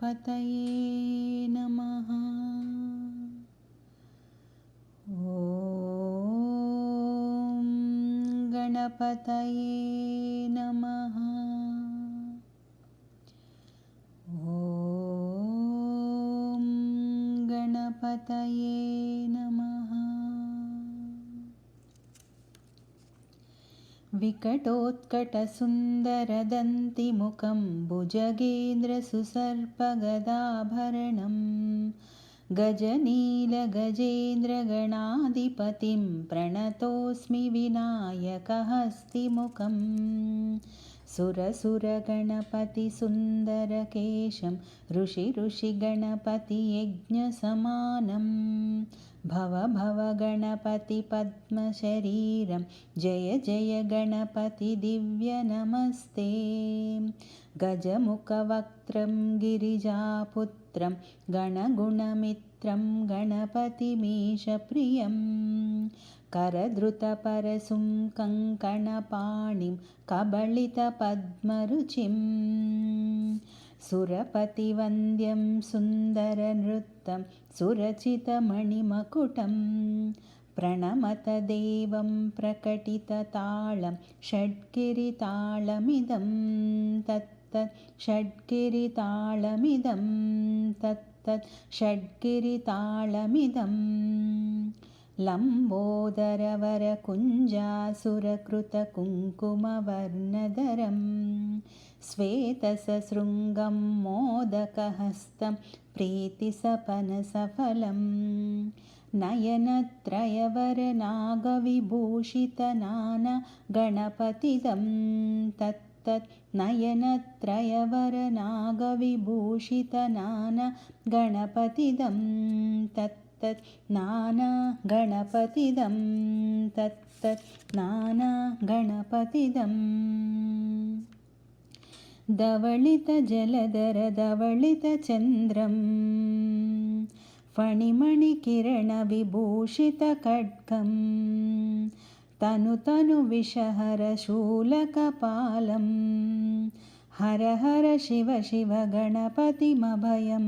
गणपतये नमः। ॐ गणपतये नमः। ॐ गणपतये नमः। विकटोत्कटसुन्दरदन्तिमुखं भुजगेन्द्रसुसर्पगदाभरणं गजनीलगजेन्द्रगणाधिपतिं प्रणतोऽस्मि विनायकहस्तिमुखं सुरसुरगणपतिसुन्दरकेशं ऋषिगणपतियज्ञसमानं भव भव गणपति पद्मशरीरं जय जय गणपति दिव्यनमस्ते। गजमुखवक्त्रं गिरिजापुत्रं गणगुणमित्रं गणपतिमीशप्रियं करधृतपरशुं कङ्कणपाणिं कबलितपद्मरुचिं सुरपतिवन्द्यं सुन्दरनृत्तं सुरचितमणिमकुटं प्रणमत देवं प्रकटिततालं षड्गिरितालमिदं तत्तत् षड्गिरितालमिदं तत्तत् षड्गिरितालमिदं लम्बोदरवरकुञ्जासुरकृतकुङ्कुमवर्णधरं श्वेतसशृङ्गं मोदकहस्तं प्रीतिसपनसफलं नयनत्रयवरनागविभूषितनाना गणपतिदं तत्तत् नयनत्रयवरनागविभूषितनाना गणपतिदं तत्तत् नाना गणपतिदं तत्तत् नाना गणपतिदम् धवलितजलधर धवलितचन्द्रं फणिमणिकिरणविभूषितखड्गं तनुतनुविषहरशूलकपालं हर हर शिव शिव गणपतिमभयं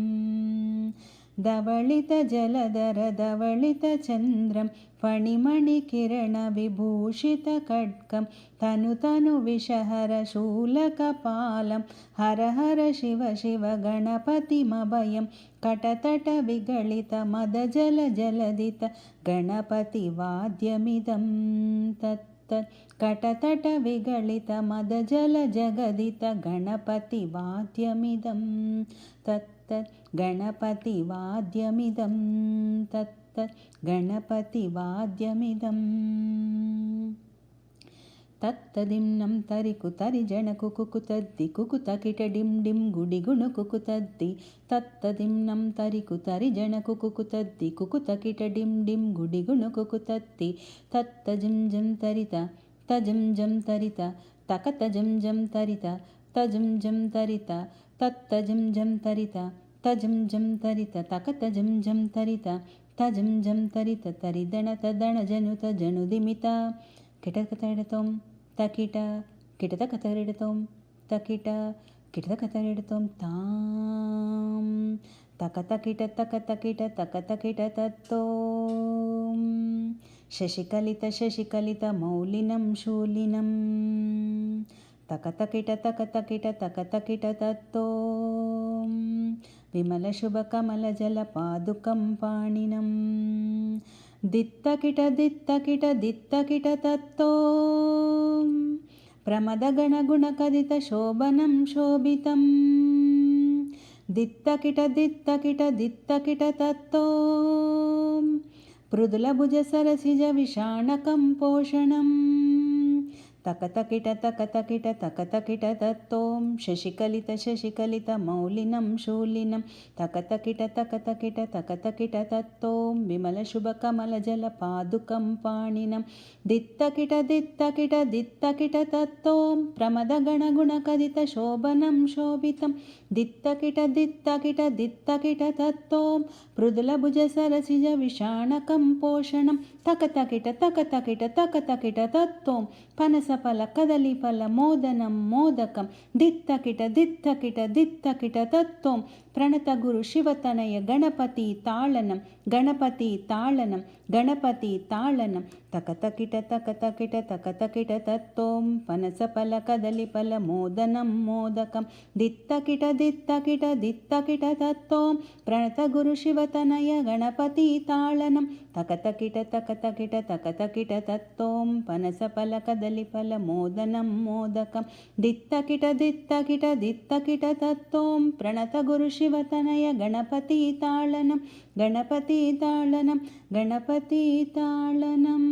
धवलितजलधर धवलितचन्द्रं फणिमणिकिरणविभूषितखड्गं तनुतनुविषहरशूलकपालं हर हर शिव शिव गणपतिमभयं कटतटविगलितमदजलजलदित गणपतिवाद्यमिदं तत्तत् कटतटविगलितमदजलजगदित गणपतिवाद्यमिदं तत्तत् गणपतिवाद्यमिदं तत्तत् गणपतिवाद्यमिदम् तत्तदिन्नं तरिकुतरिजणकुकुतद्दि कुकुतकिटडिं डिं गुडिगुणुकुकुतद्दि तत्तदिन्नं तरिकुतरिजणकुकुतद्दि कुकुतकिटडिं डिं गुडिगुणुकुकुतद्दि तत्तजं जं तरित तजं जं तरित तकतजं जं तरित तजं जं तरित तत्तजं जं तरित तजं जं तरित तकतजं जं तरित तजं जं तरित तरिदणतदणजनुत जनुदिमित किटकतरिडतों तकिट किटतकतरिडतों तकिट किटतकतरिडतों तां तकतकिट तकतकिट तकतकिट तत्तों शशिकलित शशिकलित मौलिनं शूलिनं तकतकिट तकतकिट तकतकिट तत्तों विमलशुभकमलजलपादुकं पाणिनं दित्तकिट दित्तकिट दित्तकिट तत्तों प्रमदगणगुणकदितशोभनं शोभितं दित्तकिट दित्तकिट दित्तकिट तत्तों मृदुलभुजसरसिजविषाणकं पोषणं तकतकिट तकतकिट तकतकिट तत्तों शशिकलित शशिकलित मौलिनं शूलिनं तकतकिट तकतकिट तकतकिट तत्तों विमलशुभकमलजलपादुकं पाणिनं दित्तकिट दित्तकिट दित्तकिट तत्तों प्रमदगणगुणकदितशोभनं शोभितं दित्तकिट दित्तकिट दित्तकिट तत्तों मृदुलभुजसरसिजविषाणकं पोषणं तकतकिट तकतकिट तकतकिट तत्तों పనసఫల కదలిఫల మోదనం మోదకం దిత్తకిట దిత్తకిట దిత్తకిట తత్వం ప్రణత గురు శివతనయ గణపతి తాళనం గణపతి తాళనం గణపతి తాళనం తకతకిట తకతకిట తకతకిట తత్వం పనసఫల కదలిఫల మోదనం మోదకం దిత్తకిట దిత్తకిట దిత్తకిట తత్వం ప్రణత గురు శివతనయ గణపతి తాళనం తకతకిట తకతకిట తకతకిట తత్వం పనసఫల కదలిఫల మోదనం మోదకం దిత్తకిట దిత్తకిట దిత్తకిట తత్వం ప్రణత గురు శివతనయ గణపతి తాళనం గణపతి తాళనం గణపతి తాళనం.